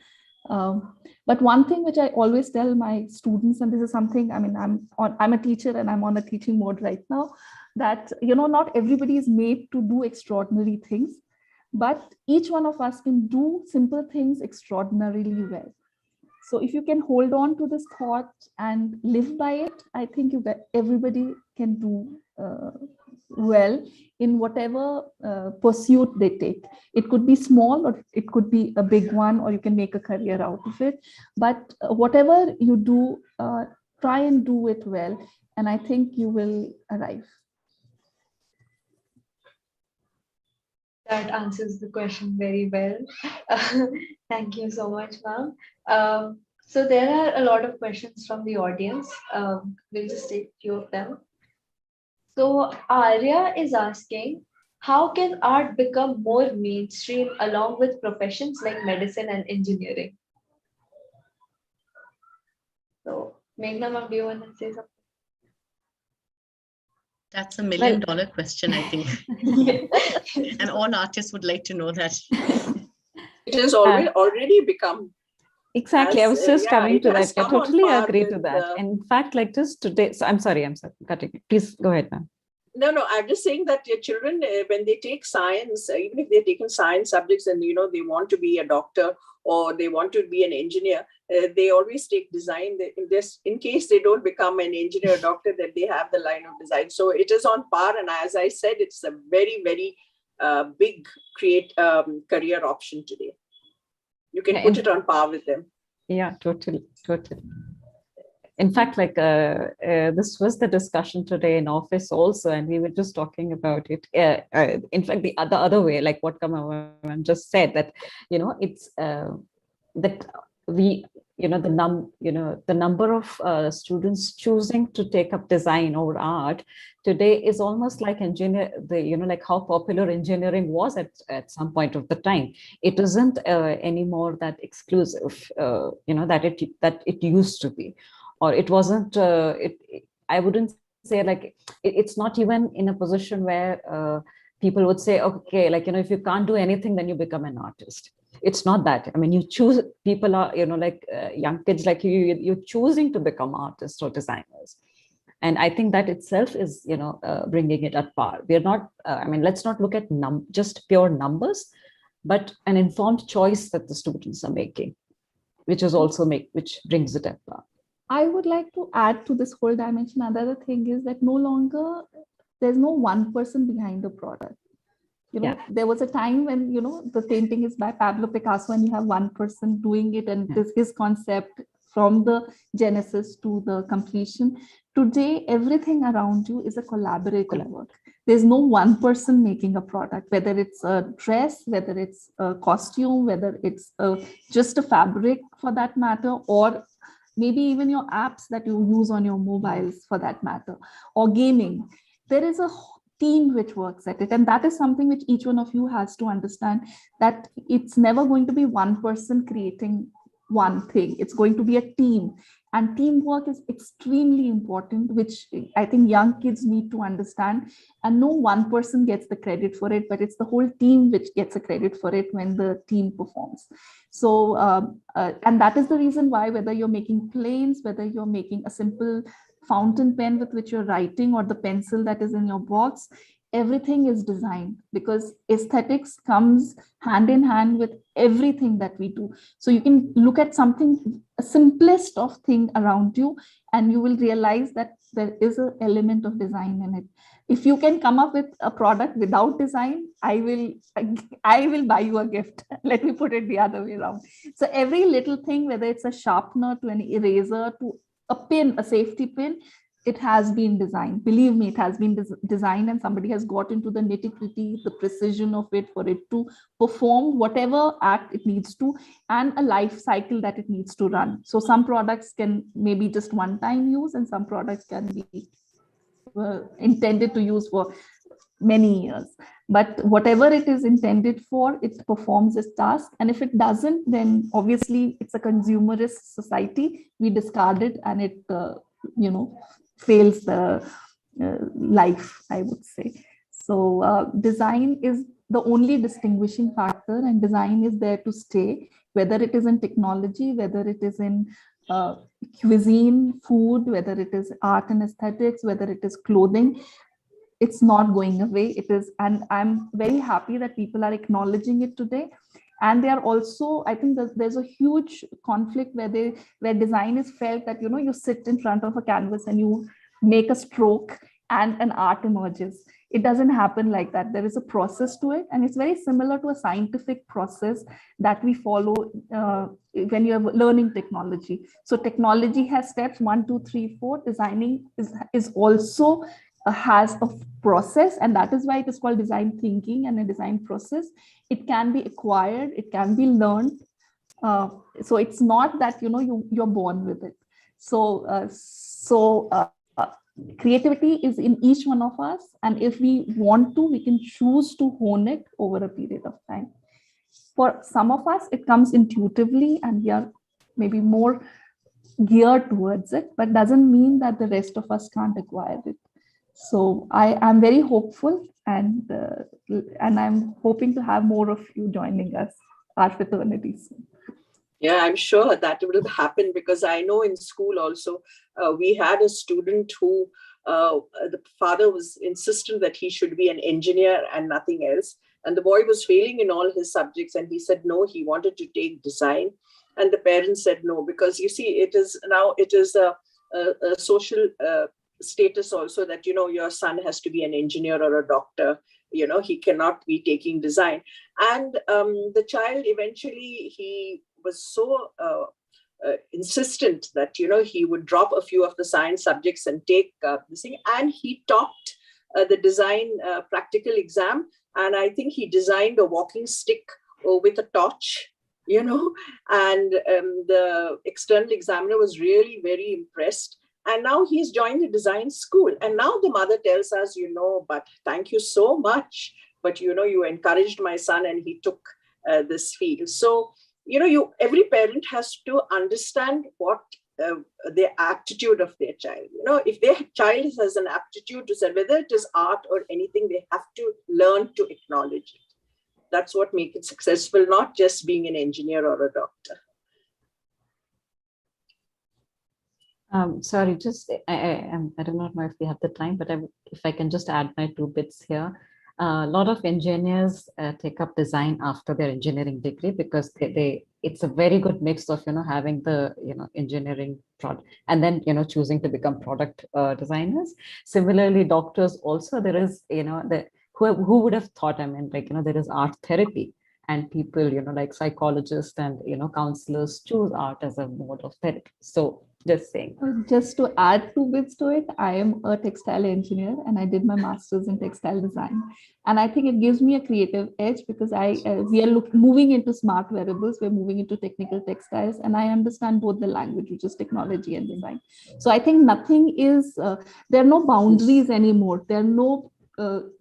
But one thing which I always tell my students, and this is something, I mean, I'm a teacher and I'm on a teaching mode right now, that, not everybody is made to do extraordinary things, but each one of us can do simple things extraordinarily well. So if you can hold on to this thought and live by it, I think everybody can do well in whatever pursuit they take. It could be small or it could be a big one, or you can make a career out of it. But whatever you do, try and do it well. And I think you will arrive. That answers the question very well. Thank you so much, ma'am. So there are a lot of questions from the audience. We'll just take a few of them. So Arya is asking, how can art become more mainstream along with professions like medicine and engineering? So Meghna, ma'am, do you want to say something? That's $1 million question, I think. And all artists would like to know that. It has already become. Exactly. I was just coming to that. I totally agree to that. The... In fact, like just today, so I'm sorry, cutting it. Please go ahead, ma'am. No, I'm just saying that your children, when they take science, even if they're taking science subjects and, they want to be a doctor or they want to be an engineer, they always take design. In case they don't become an engineer or doctor, that they have the line of design. So it is on par. And as I said, it's a very, very big career option today. You can put it on par with them. Yeah, totally. In fact, like this was the discussion today in office also, and we were just talking about it. In fact, the other way, like what Kamavan just said, that it's that we the number of students choosing to take up design or art today is almost like like how popular engineering was at some point of the time. It isn't anymore that exclusive, that it used to be. Or it wasn't, I wouldn't say like, it's not even in a position where people would say, okay, like, if you can't do anything, then you become an artist. It's not that. I mean, you choose, people are, like young kids like you're choosing to become artists or designers. And I think that itself is, bringing it at par. We're not, let's not look at just pure numbers, but an informed choice that the students are making, which brings it at par. I would like to add to this whole dimension. Another thing is that no longer there's no one person behind the product. There was a time when, the painting is by Pablo Picasso and you have one person doing it, and this his concept from the genesis to the completion. Today, everything around you is a collaborative work. There's no one person making a product, whether it's a dress, whether it's a costume, whether it's just a fabric for that matter, or maybe even your apps that you use on your mobiles for that matter, or gaming. There is a team which works at it. And that is something which each one of you has to understand, that it's never going to be one person creating one thing. It's going to be a team. And teamwork is extremely important, which I think young kids need to understand. And no one person gets the credit for it, but it's the whole team which gets the credit for it when the team performs. So, and that is the reason why, whether you're making planes, whether you're making a simple fountain pen with which you're writing, or the pencil that is in your box, everything is designed, because aesthetics comes hand in hand with everything that we do. So you can look at something, a simplest of thing around you, and you will realize that there is an element of design in it. If you can come up with a product without design, I will buy you a gift. Let me put it the other way around. So every little thing, whether it's a sharpener to an eraser to a pin, a safety pin, it has been designed. Believe me, it has been designed, and somebody has got into the nitty-gritty, the precision of it for it to perform whatever act it needs to, and a life cycle that it needs to run. So some products can maybe just one-time use, and some products can be intended to use for many years. But whatever it is intended for, it performs its task. And if it doesn't, then obviously it's a consumerist society. We discard it, and it, fails the life, I would say. So design is the only distinguishing factor, and design is there to stay, whether it is in technology, whether it is in cuisine, food, whether it is art and aesthetics, whether it is clothing. It's not going away. It is, and I'm very happy that people are acknowledging it today. And they are also, I think there's a huge conflict where design is felt that, you sit in front of a canvas and you make a stroke and an art emerges. It doesn't happen like that. There is a process to it, and it's very similar to a scientific process that we follow when you're learning technology. So technology has steps 1, 2, 3, 4. Designing is also has a process, and that is why it is called design thinking and a design process. It can be acquired, it can be learned. So it's not that you're born with it. So creativity is in each one of us, and if we want to, we can choose to hone it over a period of time. For some of us, it comes intuitively, and we are maybe more geared towards it, but doesn't mean that the rest of us can't acquire it. So I am very hopeful, and I'm hoping to have more of you joining us, our fraternity soon. Yeah, I'm sure that will happen, because I know in school also, we had a student who the father was insistent that he should be an engineer and nothing else. And the boy was failing in all his subjects, and he said no, he wanted to take design. And the parents said no, because you see, it is a social status also that, your son has to be an engineer or a doctor. He cannot be taking design. And the child eventually, he was so insistent that, he would drop a few of the science subjects and take this thing. And he topped the design practical exam. And I think he designed a walking stick with a torch, and the external examiner was really very impressed. And now he's joined the design school. And now the mother tells us, but thank you so much. But, you encouraged my son and he took this field. So, every parent has to understand what the aptitude of their child. If their child has an aptitude to say, whether it is art or anything, they have to learn to acknowledge it. That's what makes it successful, not just being an engineer or a doctor. Sorry, just I do not know if we have the time, but if I can just add my 2 bits here. A lot of engineers take up design after their engineering degree, because it's a very good mix of having the engineering product and then choosing to become product designers. Similarly, doctors also, there is who would have thought, there is art therapy, and people like psychologists and counselors choose art as a mode of therapy. So just saying. Just to add 2 bits to it, I am a textile engineer and I did my master's in textile design. And I think it gives me a creative edge, because we are moving into smart wearables, we're moving into technical textiles, and I understand both the language, which is technology and design. So I think nothing is, there are no boundaries anymore. There are no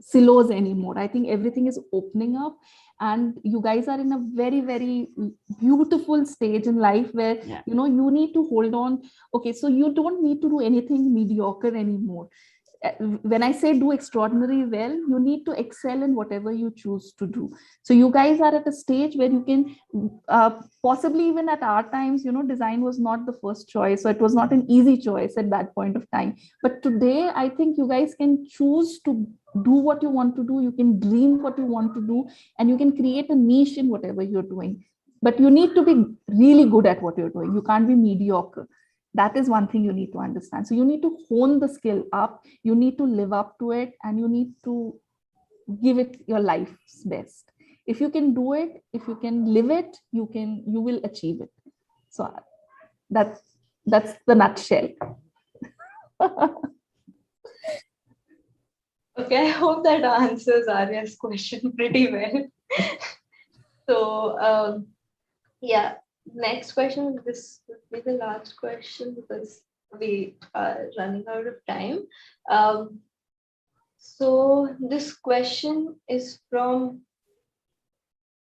silos anymore. I think everything is opening up. And you guys are in a very, very beautiful stage in life where, you need to hold on. Okay, so you don't need to do anything mediocre anymore. When I say do extraordinary well, you need to excel in whatever you choose to do. So you guys are at a stage where you can possibly, even at our times, design was not the first choice. So it was not an easy choice at that point of time. But today, I think you guys can choose to do what you want to do. You can dream what you want to do, and you can create a niche in whatever you're doing. But you need to be really good at what you're doing. You can't be mediocre. That is one thing you need to understand. So you need to hone the skill up, you need to live up to it, and you need to give it your life's best. If you can do it, if you can live it, you will achieve it. So that's the nutshell. Okay, I hope that answers Arya's question pretty well. So yeah, next question. This would be the last question because we are running out of time. So this question is from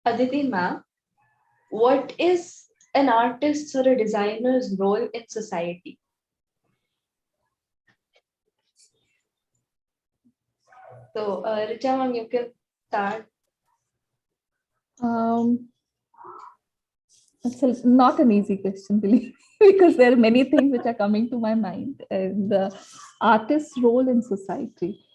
Aditi ma'am. What is an artist's or a designer's role in society? So Richa ma'am, you can start. It's not an easy question, believe me, because there are many things which are coming to my mind. And the artist's role in society.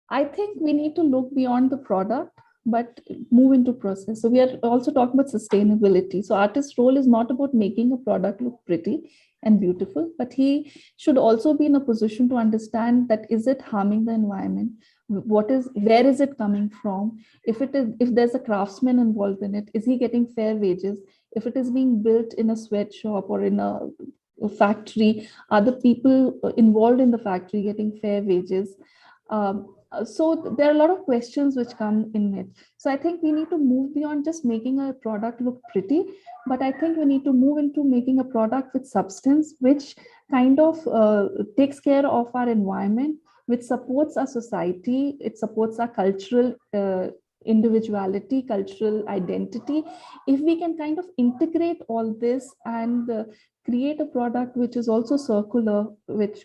I think we need to look beyond the product, but move into process. So we are also talking about sustainability. So artist's role is not about making a product look pretty and beautiful, but he should also be in a position to understand that is it harming the environment? Where is it coming from? If there's a craftsman involved in it, is he getting fair wages? If it is being built in a sweatshop or in a factory, are the people involved in the factory getting fair wages? So there are a lot of questions which come in it. So I think we need to move beyond just making a product look pretty, but I think we need to move into making a product with substance, which kind of takes care of our environment, which supports our society, it supports our cultural individuality, cultural identity. If we can kind of integrate all this and create a product which is also circular, which,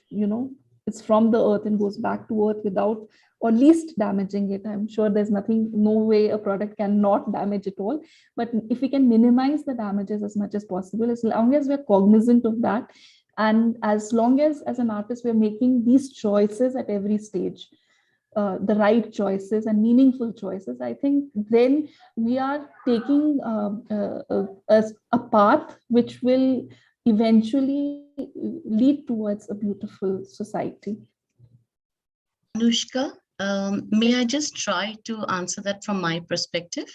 it's from the earth and goes back to earth without or least damaging it. I'm sure there's no way a product cannot damage it all. But if we can minimize the damages as much as possible, as long as we're cognizant of that, and as long as an artist, we're making these choices at every stage, the right choices and meaningful choices, I think then we are taking a path which will eventually lead towards a beautiful society. Anushka, may I just try to answer that from my perspective?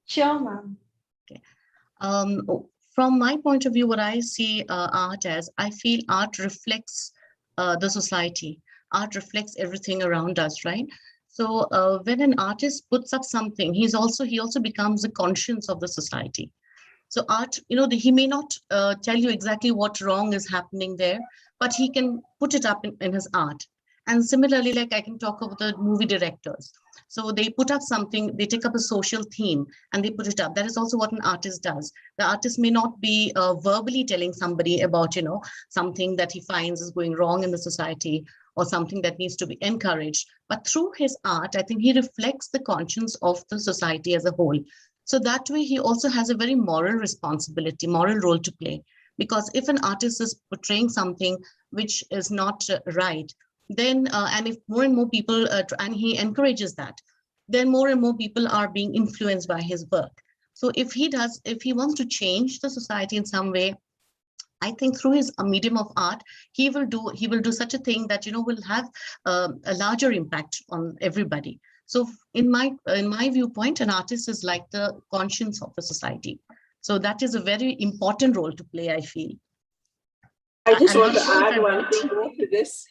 Sure, ma'am. Okay. From my point of view, what I see art as, I feel art reflects the society. Art reflects everything around us, right? So when an artist puts up something, he also becomes a conscience of the society. So art, he may not tell you exactly what wrong is happening there, but he can put it up in his art. And similarly, like I can talk about the movie directors. So they put up something, they take up a social theme and they put it up. That is also what an artist does. The artist may not be verbally telling somebody about, something that he finds is going wrong in the society or something that needs to be encouraged. But through his art, I think he reflects the conscience of the society as a whole. So that way, he also has a very moral responsibility, moral role to play. Because if an artist is portraying something which is not right, then and if more and more people and he encourages that, then more and more people are being influenced by his work. So if he wants to change the society in some way, I think through his medium of art, he will do such a thing that will have a larger impact on everybody. So in my viewpoint, an artist is like the conscience of the society. So that is a very important role to play, I feel. I just want to add one thing more to this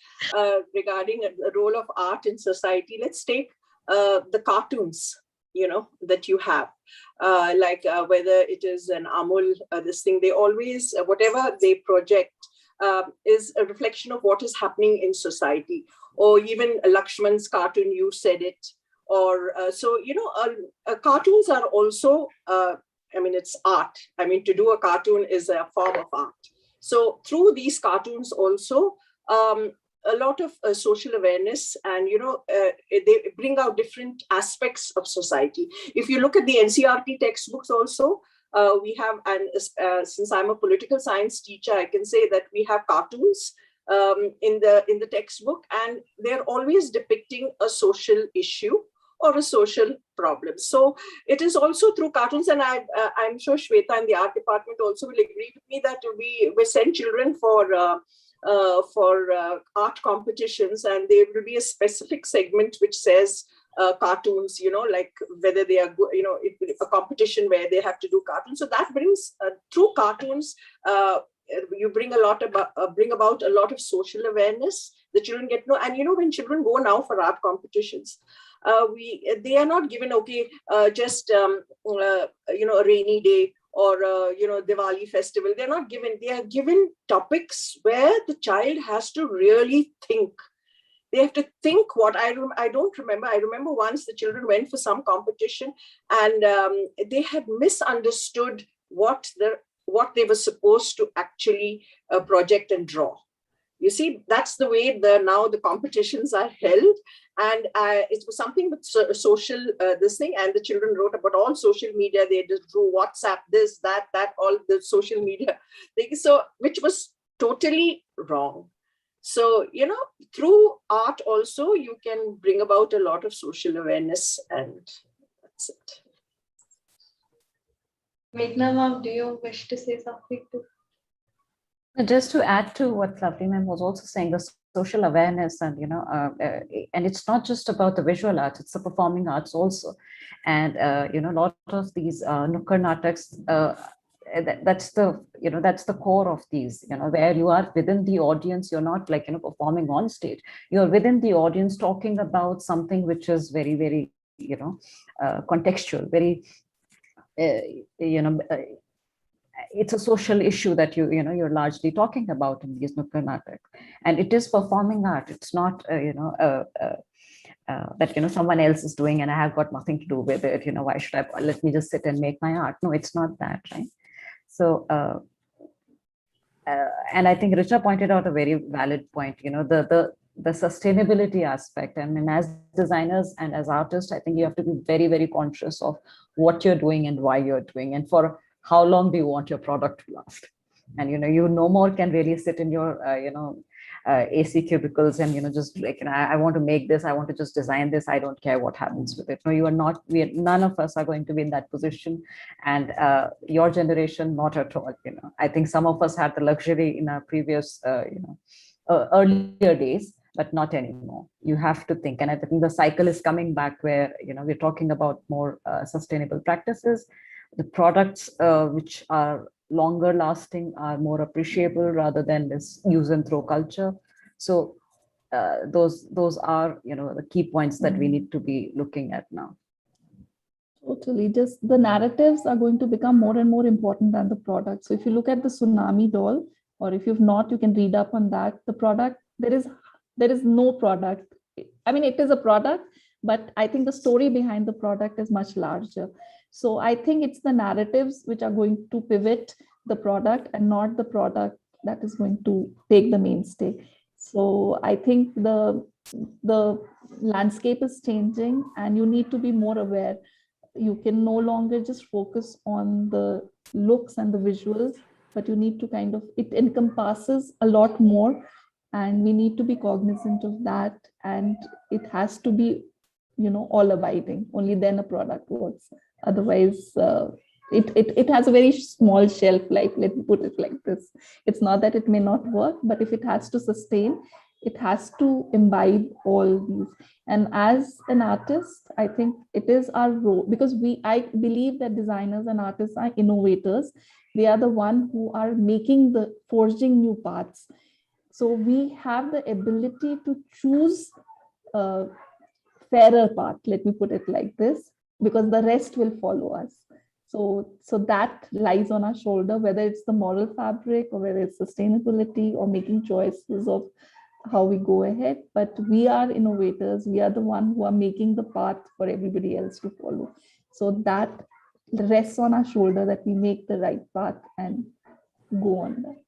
regarding the role of art in society. Let's take the cartoons, that you have, like whether it is an Amul, this thing, they always, whatever they project is a reflection of what is happening in society. Or even Lakshman's cartoon, you said it. Or cartoons are also, it's art. To do a cartoon is a form of art. So through these cartoons also, a lot of social awareness, and they bring out different aspects of society. If you look at the NCERT textbooks also, we have, and since I'm a political science teacher, I can say that we have cartoons in the textbook, and they're always depicting a social issue or a social problem. So it is also through cartoons, and I'm sure Shweta in the art department also will agree with me that we send children for art competitions, and there will be a specific segment which says cartoons, like whether they are, a competition where they have to do cartoons. So that brings through cartoons, you bring about a lot of social awareness. The children get to know, and when children go now for art competitions, they are not given just a rainy day or Diwali festival. They are given topics where the child has to really think. They have to think what I don't remember. I remember once the children went for some competition, and they had misunderstood what they were supposed to actually project and draw. You see, that's the way now the competitions are held. And it was something with social, this thing, and the children wrote about all social media. They just drew WhatsApp, this, that, all the social media things. So, which was totally wrong. So, through art also, you can bring about a lot of social awareness, and that's it. Meghna ma'am, do you wish to say something too? Just to add to what Lovely ma'am was also saying, the social awareness, and and it's not just about the visual arts; it's the performing arts also. And a lot of these Nukkad Nataks, that's the core of these. Where you are within the audience, you're not like performing on stage. You're within the audience talking about something which is very, very contextual, very it's a social issue that you're largely talking about in these Nukkad Nataks, and it is performing art. It's not that someone else is doing and I have got nothing to do with it. Why should I let me just sit and make my art? No, it's not that, right? So and I think Richa pointed out a very valid point. The sustainability aspect. I mean, as designers and as artists, I think you have to be very, very conscious of what you're doing and why you're doing, and for how long do you want your product to last. And you no more can really sit in your AC cubicles and just like I want to make this, I want to just design this, I don't care what happens with it. No, you are not. None of us are going to be in that position, and your generation not at all. I think some of us had the luxury in our previous earlier days, but not anymore. You have to think, and I think the cycle is coming back where we're talking about more sustainable practices. The products which are longer lasting are more appreciable rather than this use and throw culture. So those are the key points that we need to be looking at now. Totally. Just the narratives are going to become more and more important than the product. So if you look at the tsunami doll, or if you've not, you can read up on that. The product, there is no product. I mean, it is a product, but I think the story behind the product is much larger. So I think it's the narratives which are going to pivot the product, and not the product that is going to take the mainstay. So I think the landscape is changing, and you need to be more aware. You can no longer just focus on the looks and the visuals, but you need to it encompasses a lot more, and we need to be cognizant of that. And it has to be, all abiding. Only then a product works. Otherwise, it has a very small shelf life. Let me put it like this. It's not that it may not work, but if it has to sustain, it has to imbibe all these. And as an artist, I think it is our role, because I believe that designers and artists are innovators. They are the one who are forging new paths. So we have the ability to choose a fairer path, let me put it like this, because the rest will follow us. So that lies on our shoulder, whether it's the moral fabric, or whether it's sustainability, or making choices of how we go ahead. But we are innovators. We are the one who are making the path for everybody else to follow. So that rests on our shoulder, that we make the right path and go on that.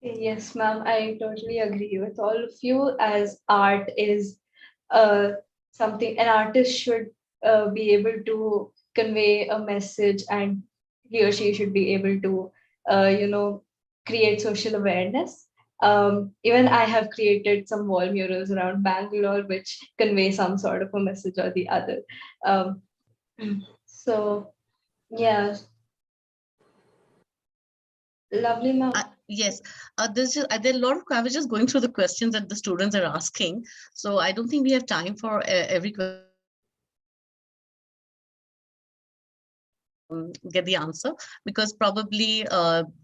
Yes, ma'am, I totally agree with all of you, as art is something an artist should be able to convey a message, and he or she should be able to, create social awareness. Even I have created some wall murals around Bangalore, which convey some sort of a message or the other. Um, so, yeah, lovely, ma'am. Yes, there are a lot of. I was just going through the questions that the students are asking, so I don't think we have time for every question. Get the answer, because probably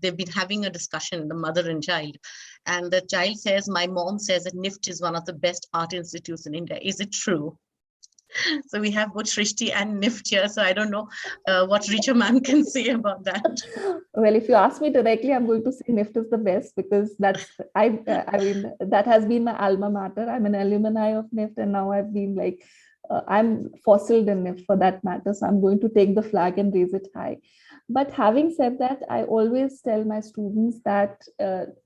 they've been having a discussion, the mother and child, and the child says, my mom says that NIFT is one of the best art institutes in India. Is it true? So we have both Shrishti and NIFT here, so I don't know what Richa ma'am can say about that. Well, if you ask me directly, I'm going to say NIFT is the best, because I mean, that has been my alma mater. I'm an alumni of NIFT, and now I've been like, I'm fossiled in NIFT for that matter. So I'm going to take the flag and raise it high. But having said that, I always tell my students that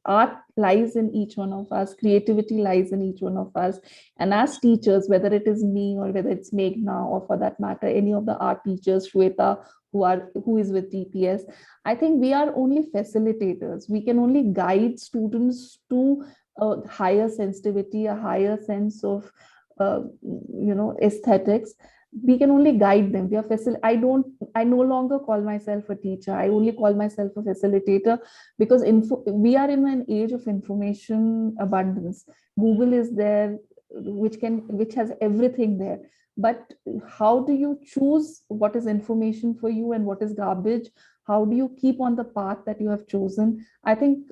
art lies in each one of us, creativity lies in each one of us. And as teachers, whether it is me or whether it's Meghna, or for that matter, any of the art teachers, Shweta, who is with DPS, I think we are only facilitators. We can only guide students to a higher sensitivity, a higher sense of aesthetics. We can only guide them. We are I no longer call myself a teacher. I only call myself a facilitator, because we are in an age of information abundance. Google is there, which has everything there. But how do you choose what is information for you and what is garbage? How do you keep on the path that you have chosen? I think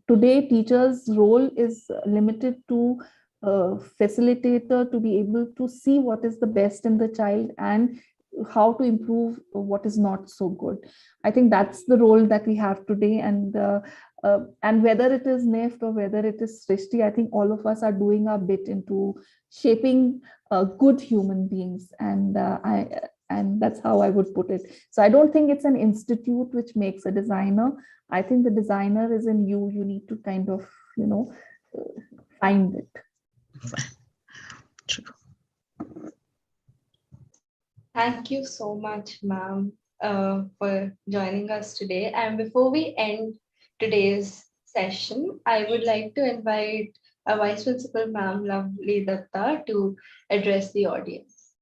today teachers' role is limited to facilitator, to be able to see what is the best in the child and how to improve what is not so good. I think that's the role that we have today. And whether it is NIFT or whether it is Srishti, I think all of us are doing our bit into shaping good human beings. And that's how I would put it. So I don't think it's an institute which makes a designer. I think the designer is in you. You need to kind of, find it. True. Thank you so much, ma'am, for joining us today. And before we end today's session, I would like to invite our Vice Principal, ma'am, Lovely Datta, to address the audience.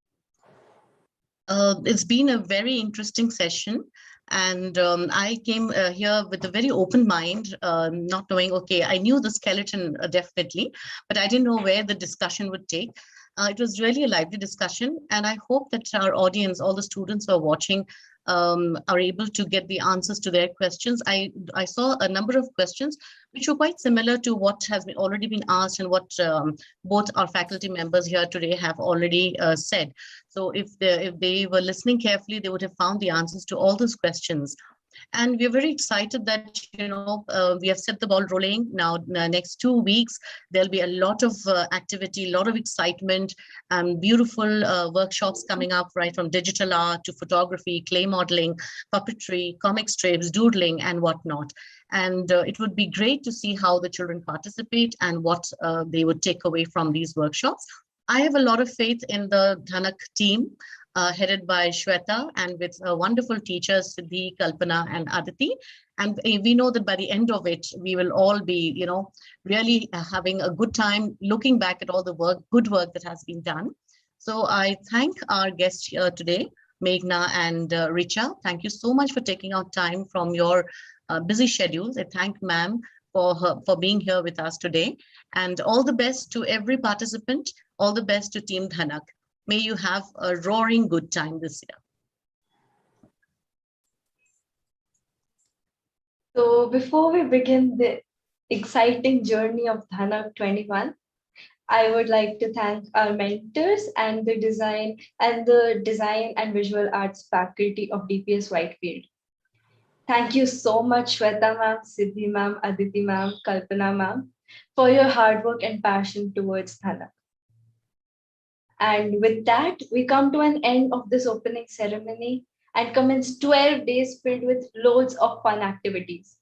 It's been a very interesting session. And I came here with a very open mind, not knowing, okay, I knew the skeleton definitely, but I didn't know where the discussion would take. It was really a lively discussion, and I hope that our audience, all the students who are watching, are able to get the answers to their questions. I saw a number of questions which were quite similar to what has already been asked and what both our faculty members here today have already said. So if they were listening carefully, they would have found the answers to all those questions. And we're very excited that, we have set the ball rolling. Now, the next 2 weeks, there'll be a lot of activity, a lot of excitement, beautiful workshops coming up, right from digital art to photography, clay modeling, puppetry, comic strips, doodling, and whatnot. And it would be great to see how the children participate and what they would take away from these workshops. I have a lot of faith in the Dhanak' team, headed by Shweta, and with wonderful teachers, Siddhi, Kalpana, and Aditi. And we know that by the end of it, we will all be, really having a good time looking back at all the good work that has been done. So I thank our guests here today, Meghna and Richa. Thank you so much for taking out time from your busy schedules. I thank ma'am for being here with us today. And all the best to every participant. All the best to Team Dhanak'. May you have a roaring good time this year. So before we begin the exciting journey of Dhanak'21, I would like to thank our mentors and the design and visual arts faculty of DPS Whitefield. Thank you so much, Shweta ma'am, Siddhi ma'am, Aditi ma'am, Kalpana ma'am, for your hard work and passion towards Dhanak'. And with that, we come to an end of this opening ceremony and commence 12 days filled with loads of fun activities.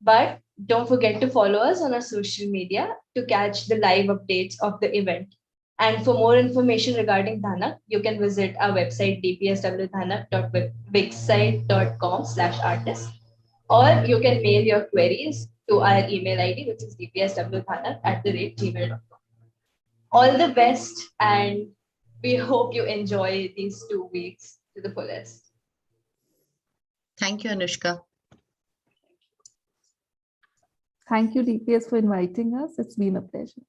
But don't forget to follow us on our social media to catch the live updates of the event. And for more information regarding Dhanak', you can visit our website dpswdhanak.wixsite.com/artist, or you can mail your queries to our email ID, which is dpswdhanak@gmail.com. All the best, and we hope you enjoy these 2 weeks to the fullest. Thank you, Anushka. Thank you, DPS, for inviting us. It's been a pleasure.